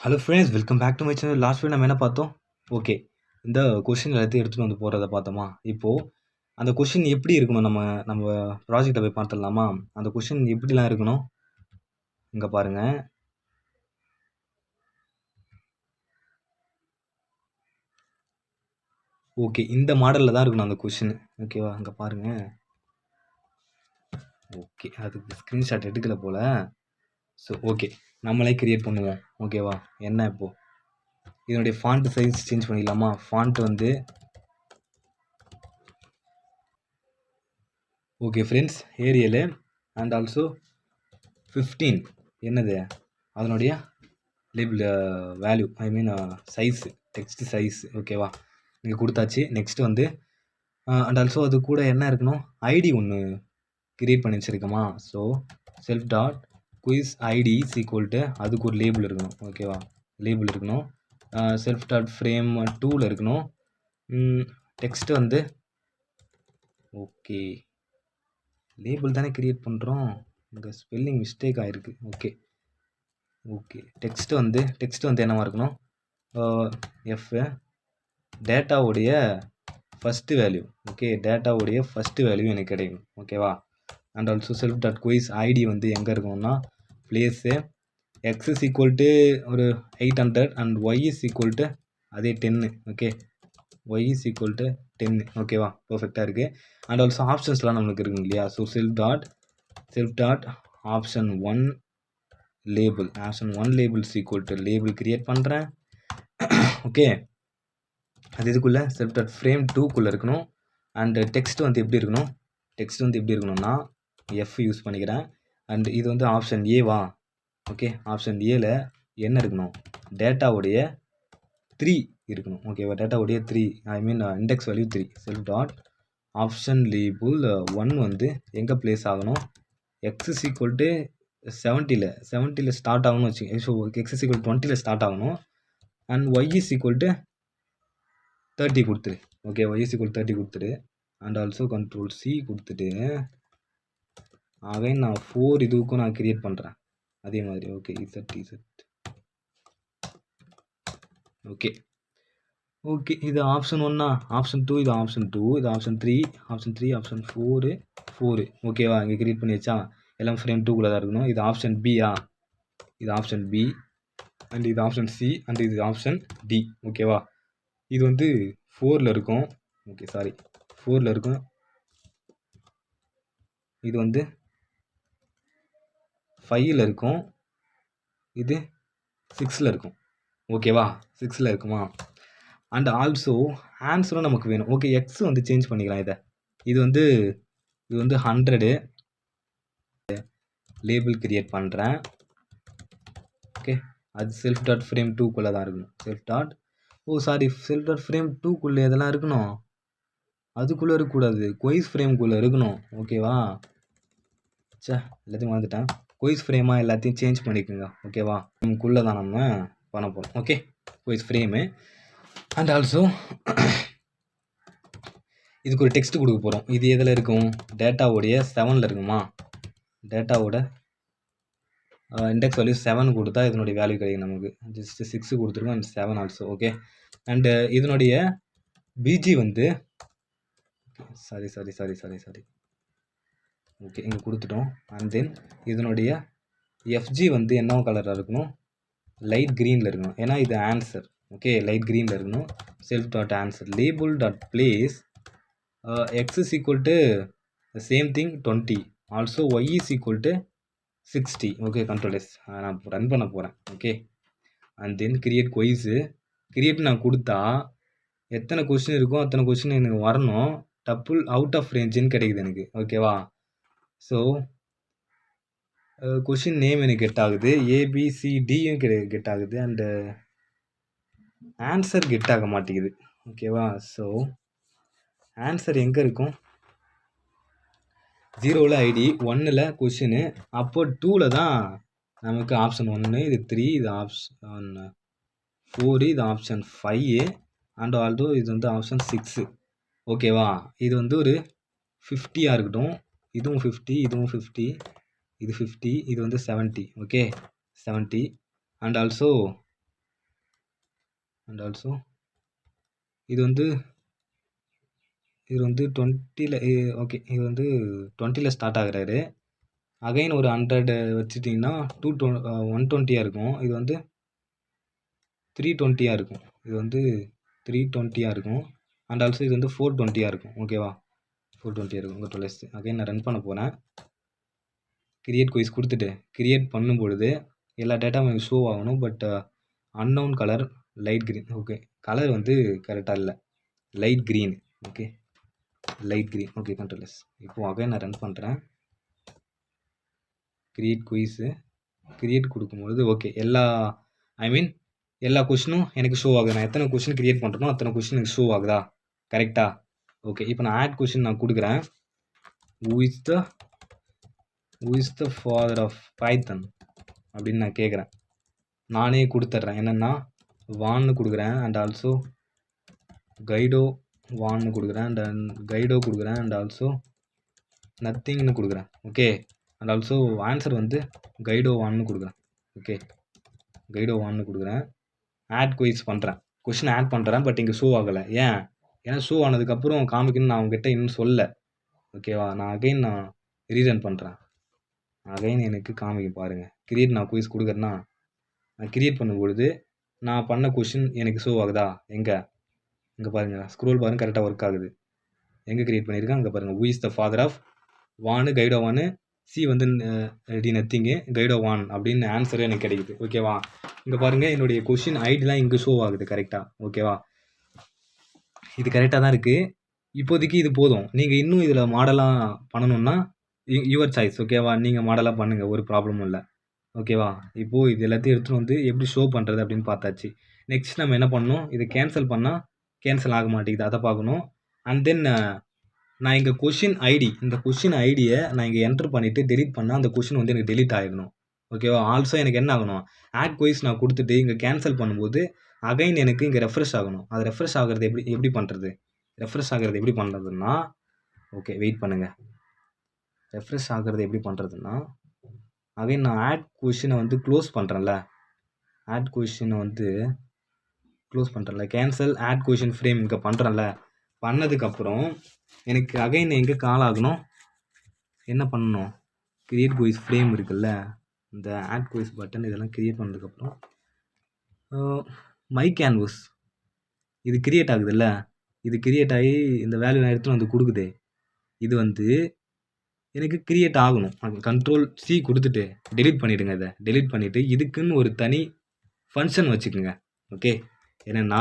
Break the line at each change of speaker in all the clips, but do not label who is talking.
Hello friends, welcome back to my channel. Last week நம்ம என்ன பார்த்தோம்? ஓகே, இந்த கொஷின் எல்லாத்தையும் எடுத்துகிட்டு வந்து போகிறத பார்த்தோமா? இப்போது அந்த கொஷின் எப்படி இருக்கணும்? நம்ம நம்ம ப்ராஜெக்டை போய் பார்த்துடலாமா? அந்த கொஷின் எப்படிலாம் இருக்கணும்? இங்கே பாருங்கள். ஓகே, இந்த மாடலில் தான் இருக்கணும் அந்த கொஷின். ஓகேவா? இங்கே பாருங்கள். ஓகே, அதுக்கு ஸ்க்ரீன்ஷாட் எடுக்கல போல். ஸோ ஓகே, நம்மளே க்ரியேட் பண்ணுவோம். ஓகேவா? என்ன இப்போது இதனுடைய ஃபாண்ட் சைஸ் சேஞ்ச் பண்ணிக்கலாமா? ஃபாண்ட் வந்து ஓகே ஃப்ரெண்ட்ஸ், ஏரியலு அண்ட் ஆல்சோ 15 என்னது அதனுடைய லேபிள் வேல்யூ, ஐ மீன் சைஸு, டெக்ஸ்ட் சைஸ். ஓகேவா? இங்கே கொடுத்தாச்சு. நெக்ஸ்ட் வந்து அண்ட் ஆல்சோ அது கூட என்ன இருக்கணும்? ஐடி ஒன்று கிரியேட் பண்ணி வச்சுருக்கோமா? So self dot quiz ID is equal to அதுக்கு ஒரு லேபிள் இருக்கணும். ஓகேவா? லேபிள் இருக்கணும். செல்ஃப் டாட் ஃப்ரேம் 2ல் இருக்கணும். டெக்ஸ்ட்டு வந்து ஓகே, லேபிள் தானே கிரியேட் பண்ணுறோம். இங்கே ஸ்பெல்லிங் மிஸ்டேக் ஆகிருக்கு. ஓகே ஓகே, டெக்ஸ்ட்டு வந்து என்னவா இருக்கணும்? எஃப் டேட்டாவுடைய ஃபஸ்ட்டு வேல்யூ. ஓகே, டேட்டாவுடைய ஃபஸ்ட்டு வேல்யூ எனக்கு கிடைக்கணும். ஓகேவா? And also self dot quiz ID வந்து எங்கே இருக்கணும்னா place X is equal to ஒரு 800 and Y is equal to அதே 10. Okay, Y is equal to 10. ஓகேவா? பர்ஃபெக்டாக இருக்குது. அண்ட் ஆல்சோ ஆப்ஷன்ஸ்லாம் நம்மளுக்கு இருக்குங்க இல்லையா? So self dot option 1 label, option 1 label is equal to label create பண்ணுறேன். ஓகே, அது இதுக்குள்ளே செல்ஃப் டாட் ஃப்ரேம் 2க்குள்ளே இருக்கணும். அண்டு டெக்ஸ்ட் வந்து எப்படி இருக்கணும்னா எஃப் யூஸ் பண்ணிக்கிறேன். அண்ட் இது வந்து ஆப்ஷன் ஏவா? ஓகே, ஆப்ஷன் ஏல என்ன இருக்கணும்? டேட்டாவுடைய 3 இருக்கணும். ஓகேவா? டேட்டாவுடைய 3, I mean index value 3. Self dot option label 1 வந்து எங்கே பிளேஸ் ஆகணும்? எக்ஸ் இஸ் ஈக்குவல் டு 70ல் ஸ்டார்ட் ஆகணும்னு வச்சுக்கோங்க. ஸோ எக்ஸ் இஸ் ஈக்குவல் 20ல் ஸ்டார்ட் ஆகணும். And Y is equal to 30 கொடுத்துரு. ஓகே, ஒய் இஸ் ஈக்குவல் 30 கொடுத்துரு. அண்ட் ஆல்சோ கண்ட்ரோல் சி கொடுத்துட்டு அகைன் நான் 4 இதுக்கும் நான் கிரியேட் பண்ணுறேன் அதே மாதிரி. ஓகே, இசட் ஓகே ஓகே, இது ஆப்ஷன் 1, ஆப்ஷன் 2, இது ஆப்ஷன் 2, இது ஆப்ஷன் 3, ஆப்ஷன் 4. ஓகேவா? இங்கே கிரியேட் பண்ணி வச்சா எல்லாம் ஃப்ரேம் 2குள்ளே தான் இருக்கணும். இது ஆப்ஷன் பியா? இது ஆப்ஷன் பி. அண்ட் இது ஆப்ஷன் சி. அண்ட் இது ஆப்ஷன் டி. ஓகேவா? இது வந்து 4ல் இருக்கும். ஓகே, சாரி, 4ல் இருக்கும். இது வந்து 5ல் இருக்கும். இது 6ல் இருக்கும். ஓகேவா? 6ல் இருக்குமா? அண்ட் ஆல்சோ ஆன்சரும் நமக்கு வேணும். ஓகே, எக்ஸ் வந்து சேஞ்ச் பண்ணிக்கலாம். இது வந்து 100 லேபிள் கிரியேட் பண்ணுறேன். ஓகே, அது செல்ஃப் டாட் ஃப்ரேம் 2க்குள்ளே தான் இருக்கணும். செல்ஃப் டாட் ஃப்ரேம் 2க்குள்ளே எதெல்லாம் இருக்கணும்? அதுக்குள்ளே இருக்கக்கூடாது, குயிஸ் ஃப்ரேம்குள்ளே இருக்கணும். ஓகேவா? எல்லாத்தையும் மறந்துட்டேன். குயிஸ் ஃப்ரேமாக எல்லாத்தையும் சேஞ்ச் பண்ணிக்கோங்க. ஓகேவா? நமக்குள்ளே தான் நம்ம பண்ண போகிறோம். Okay, quiz frame. And also இதுக்கு ஒரு டெக்ஸ்ட் கொடுக்க போகிறோம். இது எதில் இருக்கும்? டேட்டாவுடைய 7ல் இருக்குமா? டேட்டாவோட இண்டெக்ஸ் வேல்யூ 7 கொடுத்தா இதனுடைய வேல்யூ கிடைக்கும் நமக்கு. ஜஸ்ட் 6 கொடுத்துருக்கோம் அண்ட் 7 ஆல்சோ. ஓகே, அண்டு இதனுடைய பிஜி வந்து சாரி ஓகே, இங்கே கொடுத்துட்டோம். அண்ட் தென் இதனுடைய எஃப்ஜி வந்து என்ன கலராக இருக்கணும்? லைட் க்ரீனில் இருக்கணும். ஏன்னா இது ஆன்சர். ஓகே, லைட் க்ரீனில் இருக்கணும். Self dot answer label dot place x is equal to same thing 20. Also y is equal to 60. Okay, control S. நான் ரன் பண்ண போகிறேன். Okay, and then create create நான் கொடுத்தா எத்தனை கொஸ்டின் இருக்கோ அத்தனை கொஸ்டின் எனக்கு வரணும். டப்புள் அவுட் ஆஃப் ரேஞ்சுன்னு கிடைக்குது எனக்கு. ஓகேவா? ஸோ கொஷின் நேம் எனக்கு கெட் ஆகுது, ஏபிசிடியும் கெட் ஆகுது, அண்டு ஆன்சர் கெட் ஆக மாட்டேங்குது. ஓகேவா? ஸோ ஆன்சர் எங்கே இருக்கும்? 0ல் ஐடி, 1ல் கொஷினு, அப்போ 2ல் தான் நமக்கு ஆப்ஷன் 1, இது 3, இது ஆப்ஷன் 4, இது ஆப்ஷன் 5, அண்ட் ஆல்சோ இது வந்து ஆப்ஷன் 6. ஓகேவா? இது வந்து ஒரு 50யாக இருக்கட்டும். இதுவும் 50, இதுவும் 50, இது 50, இது வந்து 70. Okay, 70. And also and also இது வந்து 20ல் ஓகே. இது வந்து 20ல் ஸ்டார்ட் ஆகுறாரு. அகைன் ஒரு 100 வச்சுட்டிங்கன்னா 120 இருக்கும். இது வந்து 320 இருக்கும். இது வந்து 320 இருக்கும். அண்ட் ஆல்சோ இது வந்து 420 இருக்கும். ஓகேவா? 420 இருக்கும். Control S. அகைன் நான் ரன் பண்ண போகிறேன். கிரியேட் குயிஸ் கொடுத்துட்டு கிரியேட் பண்ணும்பொழுது எல்லா டேட்டாவும் எனக்கு ஷோ ஆகணும். But unknown colour light green. Okay, colour வந்து கரெக்டாக இல்லை. Light green. Okay, light green. Okay, control S. இப்போது அகைன் நான் ரன் பண்ணுறேன். கிரியேட் குயிஸு கிரியேட் கொடுக்கும்பொழுது ஓகே, எல்லா கொஷினும் எனக்கு ஷோ ஆகுது. நான் எத்தனை கொஷின் கிரியேட் பண்ணுறனோ அத்தனை கொஷின் எனக்கு ஷோ ஆகுதா? கரெக்டா? ஓகே, இப்போ நான் ஆட் கொஷின் நான் கொடுக்குறேன். Who is the father of Python அப்படின்னு நான் கேட்குறேன். நானே கொடுத்துட்றேன். என்னென்னா வான்னு கொடுக்குறேன். அண்ட் ஆல்சோ கைடோ வான்னு கொடுக்குறேன். கைடோ கொடுக்குறேன். அண்ட் ஆல்சோ நத்திங்னு கொடுக்குறேன். ஓகே, அண்ட் ஆல்சோ ஆன்சர் வந்து கைடோ வான்னு கொடுக்குறேன். ஓகே, கைடோ வான்னு கொடுக்குறேன். ஆட் குயிஸ் பண்ணுறேன். கொஷின் ஆட் பண்ணுறேன். பட் இங்கே ஷோ ஆகலை. ஏன்னா ஷோ ஆனதுக்கப்புறம் காமிக்கணும்னு நான் அவங்ககிட்ட இன்னும் சொல்ல. ஓகேவா? நான் அகைன் ரீரன் பண்ணுறேன். அகைன் எனக்கு காமிக்க பாருங்கள். கிரியேட் நான் குயிஸ் கொடுக்குறேன்னா நான் கிரியேட் பண்ணும்பொழுது நான் பண்ண கொஷின் எனக்கு ஷோ ஆகுதா? இங்கே பாருங்கள், ஸ்க்ரோல் பாருங்கள், கரெக்டாக ஒர்க் ஆகுது. எங்கே கிரியேட் பண்ணியிருக்கேன் அங்கே பாருங்கள். Who is the father of van Guido van, C வந்து டி நத்திங்கு, கைடோ வான் அப்படின்னு ஆன்சரே எனக்கு கிடைக்குது. ஓகேவா? இங்கே பாருங்கள், என்னுடைய கொஷின் ஐடிலாம் இங்கே ஷோ ஆகுது கரெக்டாக. ஓகேவா? இது கரெக்டாக தான் இருக்குது. இப்போதைக்கு இது போதும். நீங்கள் இன்னும் இதில் மாடலாக பண்ணணுன்னா யுவர் சாய்ஸ். ஓகேவா? நீங்கள் மாடலாக பண்ணுங்கள், ஒரு ப்ராப்ளமும் இல்லை. ஓகேவா? இப்போது இது எல்லாத்தையும் எடுத்துகிட்டு வந்து எப்படி ஷோ பண்ணுறது அப்படின்னு பார்த்தாச்சு. நெக்ஸ்ட் நம்ம என்ன பண்ணணும்? இதை கேன்சல் பண்ணால் கேன்சல் ஆக மாட்டேங்குது, அதை பார்க்கணும். அண்ட் தென் நான் இங்கே இந்த கொஷின் ஐடியை நான் இங்கே என்டர் பண்ணிவிட்டு டெலிட் பண்ணால் அந்த கொஷின் வந்து எனக்கு டெலிட் ஆகிடணும். ஓகேவா? ஆல்சோ எனக்கு என்ன ஆகணும்? ஆட் குயிஸ் நான் கொடுத்துட்டு இங்கே கேன்சல் பண்ணும்போது அகைன் எனக்கு இங்கே ரெஃப்ரெஷ் ஆகணும். அது ரெஃப்ரெஷ் ஆகிறது எப்படி பண்ணுறது? ரெஃப்ரெஷ் ஆகிறது எப்படி பண்ணுறதுன்னா, ஓகே வெயிட் பண்ணுங்கள். ரெஃப்ரெஷ் ஆகிறது எப்படி பண்ணுறதுன்னா, அகைன் நான் ஆட் கொஷினை வந்து க்ளோஸ் பண்ணுறேன்ல, கேன்சல் ஆட் கொஷின் ஃப்ரேம் இங்கே பண்ணுறேன்ல, பண்ணதுக்கப்புறம் எனக்கு அகைன் எங்கே கால் ஆகணும்? என்ன பண்ணணும்? கிரியேட் குயிஸ் ஃப்ரேம் இருக்குல்ல, இந்த ஆட் குயிஸ் பட்டன் இதெல்லாம் கிரியேட் பண்ணதுக்கப்புறம் மை கேன்வஸ் இது கிரியேட் ஆகுதுல்ல, இது கிரியேட் ஆகி இந்த வேல்யூ நான் எடுத்துகிட்டு வந்து கொடுக்குது. இது வந்து எனக்கு கிரியேட் ஆகணும். கண்ட்ரோல் சி கொடுத்துட்டு டெலிட் பண்ணிவிடுங்க. இதை டெலிட் பண்ணிவிட்டு இதுக்குன்னு ஒரு தனி ஃபங்க்ஷன் வச்சுக்கோங்க. ஓகே, என்னென்னா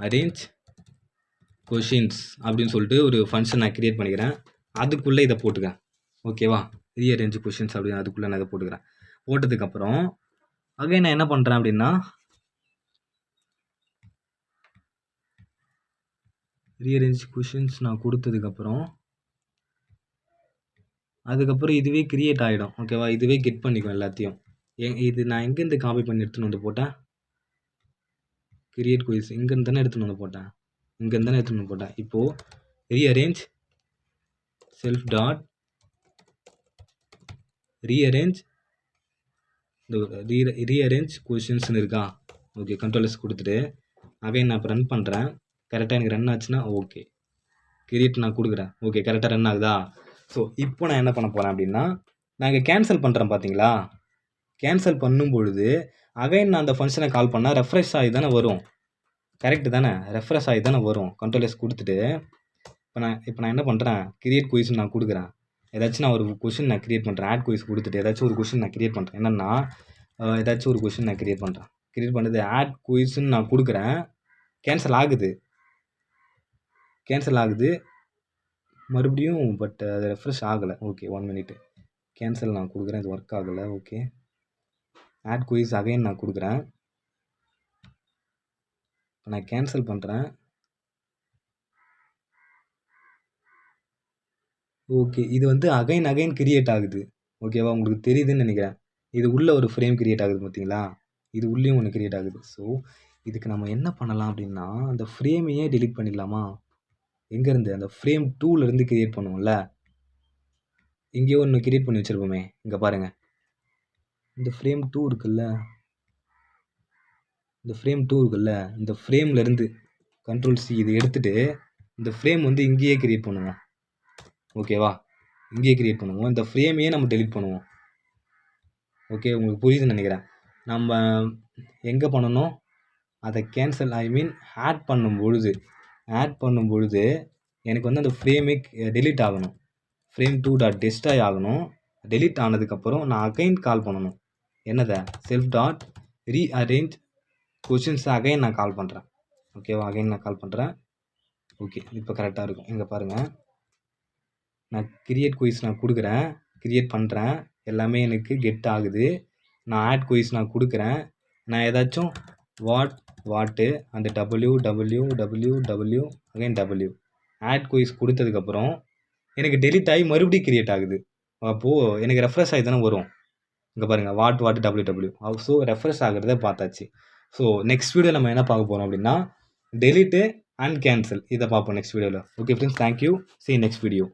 அரேஞ்ச் கொஷின்ஸ் அப்படின்னு சொல்லிட்டு ஒரு ஃபங்க்ஷன் நான் கிரியேட் பண்ணிக்கிறேன். அதுக்குள்ளே இதை போட்டுக்கேன். ஓகேவா? ரீஅரேஞ்ச் கொஷின்ஸ் அப்படின்னு அதுக்குள்ளே நான் இதை போட்டுக்கிறேன். போட்டதுக்கப்புறம் அகைன் நான் என்ன பண்ணுறேன் அப்படின்னா, ரீஅரேஞ்ச் கொஷின்ஸ் நான் கொடுத்ததுக்கப்புறம் அதுக்கப்புறம் இதுவே கிரியேட் ஆகிடும். ஓகேவா? இதுவே கெட் பண்ணிக்கும் எல்லாத்தையும். இது நான் எங்கேருந்து காப்பி பண்ணி எடுத்துன்னு வந்து போட்டேன்? கிரியேட் குயிஸ் இங்கேருந்து தானே எடுத்துன்னு வந்து போட்டேன். இப்போது ரீஅரேஞ்ச் செல்ஃப் டாட் ரீஅரேஞ்ச் கொஷின்ஸ்னு இருக்கா? ஓகே, கண்ட்ரோல் எஸ் கொடுத்துட்டு அகைன் நான் இப்போ ரன் பண்ணுறேன். கரெக்டாக எனக்கு ரன் ஆச்சுன்னா ஓகே, கிரியேட் நான் கொடுக்குறேன். ஓகே, கரெக்டாக ரன் ஆகுதா? ஸோ இப்போ நான் என்ன பண்ண போகிறேன் அப்படின்னா, நான் இங்கே கேன்சல் பண்ணுறேன் பார்த்தீங்களா? கேன்சல் பண்ணும் பொழுது அகைன் நான் அந்த ஃபங்க்ஷனை கால் பண்ணால் ரெஃப்ரெஷ் ஆகி தானே வரும். கரெக்டு தானே? ரெஃப்ரெஷ் ஆகி தானே வரும். கண்ட்ரோல் எஸ் கொடுத்துட்டு இப்போ நான் என்ன பண்ணுறேன்? கிரியேட் குயிஸ் நான் கொடுக்குறேன். ஏதாச்சும் நான் ஒரு கொஷின் நான் கிரியேட் பண்ணுறேன். ஆட் குயிஸ் கொடுத்துட்டு ஏதாச்சும் ஒரு கொஷின் நான் கிரியேட் பண்ணுறேன். என்னென்னா ஏதாச்சும் ஒரு கொஷின் நான் கிரியேட் பண்ணுறது ஆட் குயிஸ்ன்னு நான் கொடுக்குறேன். கேன்சல் ஆகுது மறுபடியும். பட் அது ரெஃப்ரெஷ் ஆகலை. Okay, 1 minute. கேன்சல் நான் கொடுக்குறேன். இது ஒர்க் ஆகலை. ஓகே, ஆட் குயிஸ் அகைன் நான் கொடுக்குறேன். நான் கேன்சல் பண்ணுறேன். ஓகே, இது வந்து அகைன் கிரியேட் ஆகுது. ஓகேவா? உங்களுக்கு தெரியுதுன்னு நினைக்கிறேன். இது உள்ளே ஒரு ஃப்ரேம் கிரியேட் ஆகுது பார்த்தீங்களா? இது உள்ளேயும் ஒன்று கிரியேட் ஆகுது. ஸோ இதுக்கு நம்ம என்ன பண்ணலாம் அப்படின்னா, அந்த ஃப்ரேமையே டெலிட் பண்ணிடலாமா? எங்கேருந்து? அந்த ஃப்ரேம் 2லேருந்து கிரியேட் பண்ணுவோம்ல, இங்கேயோ ஒன்று கிரியேட் பண்ணி வச்சுருப்போமே. இங்கே பாருங்கள், இந்த ஃப்ரேம் 2 இருக்குல்ல, இந்த ஃப்ரேம்லேருந்து கண்ட்ரோல் சி இதை எடுத்துட்டு இந்த ஃப்ரேம் வந்து இங்கேயே கிரியேட் பண்ணுவோம். ஓகேவா? இங்கேயே கிரியேட் பண்ணுவோம். இந்த ஃப்ரேமையே நம்ம டெலிட் பண்ணுவோம். ஓகே, உங்களுக்கு புரியுதுன்னு நினைக்கிறேன். நம்ம எங்கே பண்ணணும், அதை கேன்சல் ஆட் பண்ணும் பொழுது எனக்கு வந்து அந்த ஃப்ரேமே டெலிட் ஆகணும். ஃப்ரேம் 2 டாட் டெஸ்ட்ராய் ஆகணும். டெலிட் ஆனதுக்கப்புறம் நான் அகைன் கால் பண்ணணும். என்னதை, செல்ஃப் டாட் ரீஅரேஞ்ச் கொஷின்ஸை அகைன் நான் கால் பண்ணுறேன். ஓகேவா? அகைன் நான் கால் பண்ணுறேன். ஓகே, இப்போ கரெக்டாக இருக்கும். இங்கே பாருங்கள், நான் கிரியேட் குயிஸ் நான் கொடுக்குறேன், கிரியேட் பண்ணுறேன், எல்லாமே எனக்கு கெட் ஆகுது. நான் ஆட் குயிஸ் நான் கொடுக்குறேன். நான் ஏதாச்சும் வாட்டு அந்த W again W add quiz கொடுத்ததுக்கப்புறம் எனக்கு டெலிட் ஆகி மறுபடியும் கிரியேட் ஆகுது. அப்போது எனக்கு ரெஃப்ரெஷ் ஆகி தானே வரும். இங்கே பாருங்கள், வாட் டபிள்யூ. ஸோ ரெஃப்ரெஷ் ஆகிறத பார்த்தாச்சு. ஸோ நெக்ஸ்ட் வீடியோ நம்ம என்ன பார்க்க போகிறோம் அப்படின்னா, டெலிட்டு அண்ட் கேன்சல் இதை பார்ப்போம் நெக்ஸ்ட் வீடியோவில். Okay friends, thank you. see you next video.